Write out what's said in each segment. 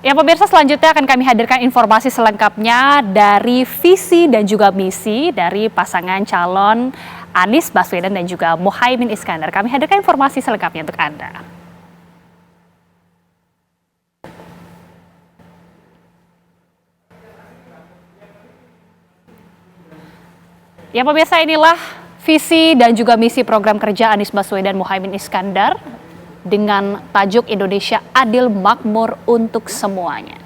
Ya pemirsa, selanjutnya akan kami hadirkan informasi selengkapnya dari visi dan juga misi dari pasangan calon Anies Baswedan dan juga Muhaimin Iskandar. Kami hadirkan informasi selengkapnya untuk Anda. Ya pemirsa, inilah visi dan juga misi program kerja Anies Baswedan Muhaimin Iskandar dengan tajuk Indonesia Adil Makmur untuk semuanya.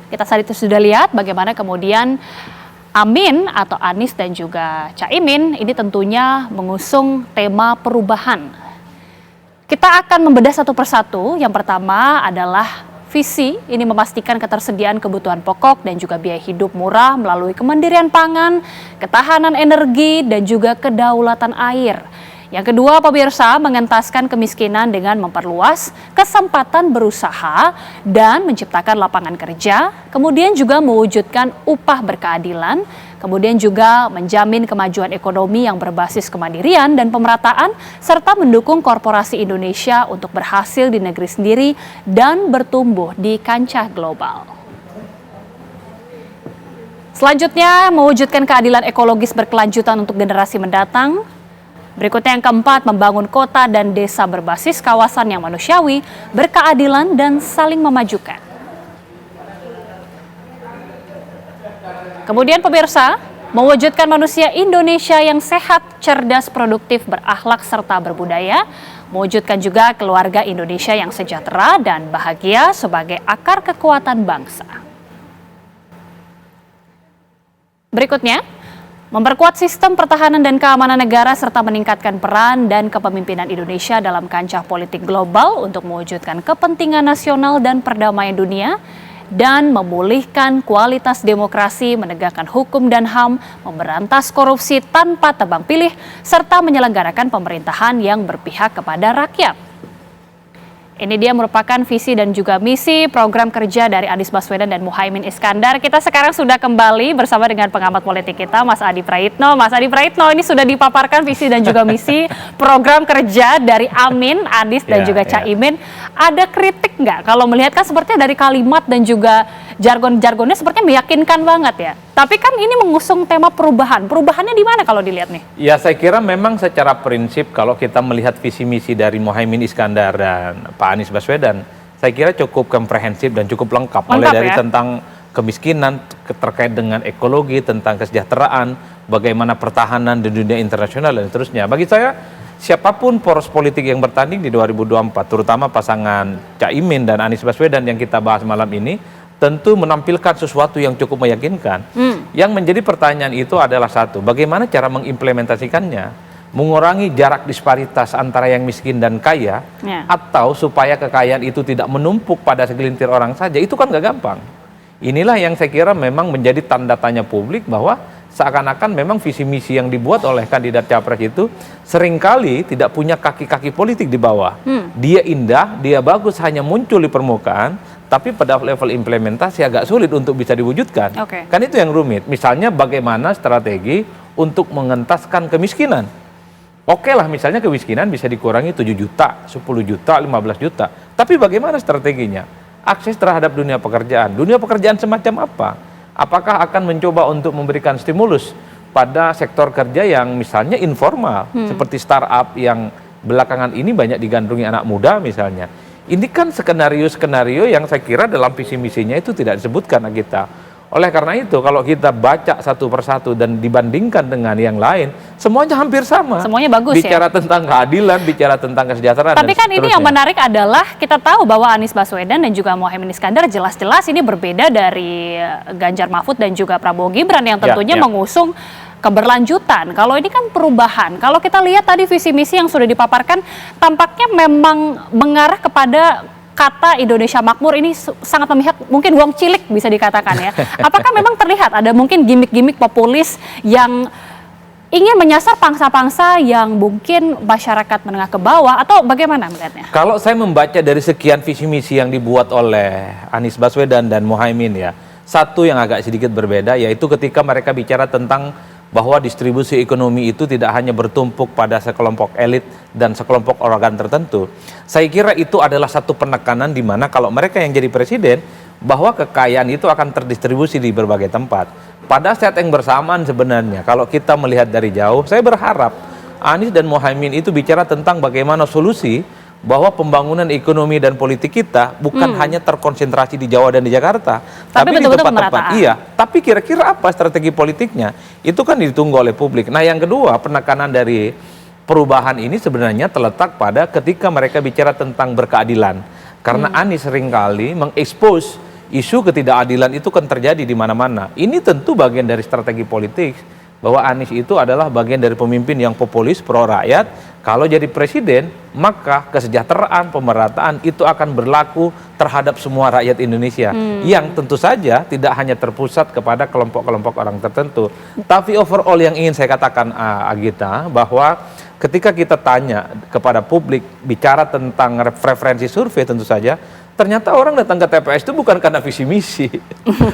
Kita saat itu sudah lihat bagaimana kemudian Amin atau Anies dan juga Caimin ini tentunya mengusung tema perubahan. Kita akan membedah satu persatu. Yang pertama adalah visi ini memastikan ketersediaan kebutuhan pokok dan juga biaya hidup murah melalui kemandirian pangan, ketahanan energi dan juga kedaulatan air. Yang kedua, pemirsa, mengentaskan kemiskinan dengan memperluas kesempatan berusaha dan menciptakan lapangan kerja, kemudian juga mewujudkan upah berkeadilan, kemudian juga menjamin kemajuan ekonomi yang berbasis kemandirian dan pemerataan, serta mendukung korporasi Indonesia untuk berhasil di negeri sendiri dan bertumbuh di kancah global. Selanjutnya, mewujudkan keadilan ekologis berkelanjutan untuk generasi mendatang. Berikutnya yang keempat, membangun kota dan desa berbasis kawasan yang manusiawi, berkeadilan dan saling memajukan. Kemudian pemirsa, mewujudkan manusia Indonesia yang sehat, cerdas, produktif, berakhlak, serta berbudaya. Mewujudkan juga keluarga Indonesia yang sejahtera dan bahagia sebagai akar kekuatan bangsa. Berikutnya, memperkuat sistem pertahanan dan keamanan negara serta meningkatkan peran dan kepemimpinan Indonesia dalam kancah politik global untuk mewujudkan kepentingan nasional dan perdamaian dunia dan memulihkan kualitas demokrasi, menegakkan hukum dan HAM, memberantas korupsi tanpa tebang pilih, serta menyelenggarakan pemerintahan yang berpihak kepada rakyat. Ini dia merupakan visi dan juga misi program kerja dari Anies Baswedan dan Muhaimin Iskandar. Kita sekarang sudah kembali bersama dengan pengamat politik kita, Mas Adi Praitno. Mas Adi Praitno, ini sudah dipaparkan visi dan juga misi program kerja dari Amin, Anies dan juga Caimin. Ada kritik nggak? Kalau melihat kan sepertinya dari kalimat dan juga jargon-jargonnya sepertinya meyakinkan banget ya. Tapi kan ini mengusung tema perubahan. Perubahannya di mana kalau dilihat nih? Ya, saya kira memang secara prinsip kalau kita melihat visi misi dari Muhaimin Iskandar dan Pak Anies Baswedan, saya kira cukup komprehensif dan cukup lengkap. Mulai dari tentang kemiskinan, terkait dengan ekologi, tentang kesejahteraan, bagaimana pertahanan di dunia internasional dan seterusnya. Bagi saya, siapapun poros politik yang bertanding di 2024, terutama pasangan Caimin dan Anies Baswedan yang kita bahas malam ini, tentu menampilkan sesuatu yang cukup meyakinkan. Yang menjadi pertanyaan itu adalah satu, bagaimana cara mengimplementasikannya, mengurangi jarak disparitas antara yang miskin dan kaya, atau supaya kekayaan itu tidak menumpuk pada segelintir orang saja, itu kan gak gampang. Inilah yang saya kira memang menjadi tanda tanya publik bahwa seakan-akan memang visi misi yang dibuat oleh kandidat capres itu seringkali tidak punya kaki-kaki politik di bawah. Dia indah, dia bagus, hanya muncul di permukaan, tapi pada level implementasi agak sulit untuk bisa diwujudkan. Kan itu yang rumit. Misalnya bagaimana strategi untuk mengentaskan kemiskinan. Oke lah, misalnya kemiskinan bisa dikurangi 7 juta, 10 juta, 15 juta. Tapi bagaimana strateginya? Akses terhadap dunia pekerjaan semacam apa? Apakah akan mencoba untuk memberikan stimulus pada sektor kerja yang misalnya informal, seperti startup yang belakangan ini banyak digandrungi anak muda misalnya. Ini kan skenario-skenario yang saya kira dalam visi misinya itu tidak disebutkan kita. Oleh karena itu, kalau kita baca satu persatu dan dibandingkan dengan yang lain, semuanya hampir sama. Semuanya bagus bicara tentang keadilan, bicara tentang kesejahteraan. Tapi kan ini yang menarik adalah kita tahu bahwa Anies Baswedan dan juga Muhaimin Iskandar jelas-jelas ini berbeda dari Ganjar Mahfud dan juga Prabowo Gibran yang tentunya mengusung keberlanjutan. Kalau ini kan perubahan. Kalau kita lihat tadi visi misi yang sudah dipaparkan, tampaknya memang mengarah kepada kata Indonesia Makmur ini sangat memihak, mungkin uang cilik bisa dikatakan ya. Apakah memang terlihat ada mungkin gimmick-gimmick populis yang ingin menyasar pangsa-pangsa yang mungkin masyarakat menengah ke bawah, atau bagaimana melihatnya? Kalau saya membaca dari sekian visi misi yang dibuat oleh Anies Baswedan dan Muhaimin ya, satu yang agak sedikit berbeda yaitu ketika mereka bicara tentang bahwa distribusi ekonomi itu tidak hanya bertumpuk pada sekelompok elit dan sekelompok organ tertentu. Saya kira itu adalah satu penekanan di mana kalau mereka yang jadi presiden, bahwa kekayaan itu akan terdistribusi di berbagai tempat. Pada saat yang bersamaan sebenarnya, kalau kita melihat dari jauh, saya berharap Anies dan Muhaimin itu bicara tentang bagaimana solusi bahwa pembangunan ekonomi dan politik kita bukan hanya terkonsentrasi di Jawa dan di Jakarta, tapi di tempat-tempat. Iya, tapi kira-kira apa strategi politiknya? Itu kan ditunggu oleh publik. Nah, yang kedua, penekanan dari perubahan ini sebenarnya terletak pada ketika mereka bicara tentang berkeadilan. Karena Anies seringkali mengekspos isu ketidakadilan itu kan terjadi di mana-mana. Ini tentu bagian dari strategi politik, bahwa Anies itu adalah bagian dari pemimpin yang populis, pro rakyat. Kalau jadi presiden, maka kesejahteraan, pemerataan itu akan berlaku terhadap semua rakyat Indonesia. Yang tentu saja tidak hanya terpusat kepada kelompok-kelompok orang tertentu. Tapi overall yang ingin saya katakan, Agita, bahwa ketika kita tanya kepada publik, bicara tentang preferensi survei tentu saja, ternyata orang datang ke TPS itu bukan karena visi misi,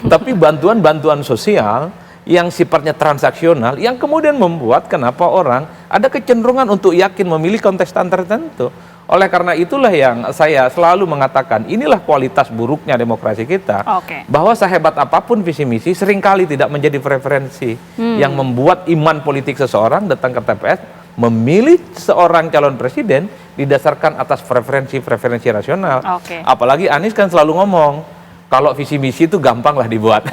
tapi bantuan-bantuan sosial yang sifatnya transaksional, yang kemudian membuat kenapa orang ada kecenderungan untuk yakin memilih kontestan tertentu. Oleh karena itulah yang saya selalu mengatakan, inilah kualitas buruknya demokrasi kita, bahwa sehebat apapun visi misi seringkali tidak menjadi preferensi, yang membuat iman politik seseorang datang ke TPS memilih seorang calon presiden didasarkan atas preferensi rasional. Apalagi Anies kan selalu ngomong, kalau visi misi itu gampang lah dibuat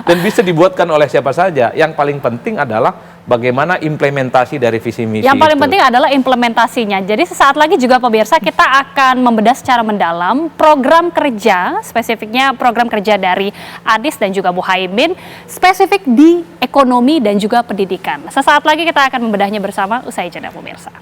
dan bisa dibuatkan oleh siapa saja. Yang paling penting adalah bagaimana implementasi dari visi misi. Yang paling penting adalah implementasinya. Jadi sesaat lagi juga pemirsa kita akan membedah secara mendalam program kerja, spesifiknya program kerja dari Anies dan juga Muhaimin, spesifik di ekonomi dan juga pendidikan. Sesaat lagi kita akan membedahnya bersama usai jeda pemirsa.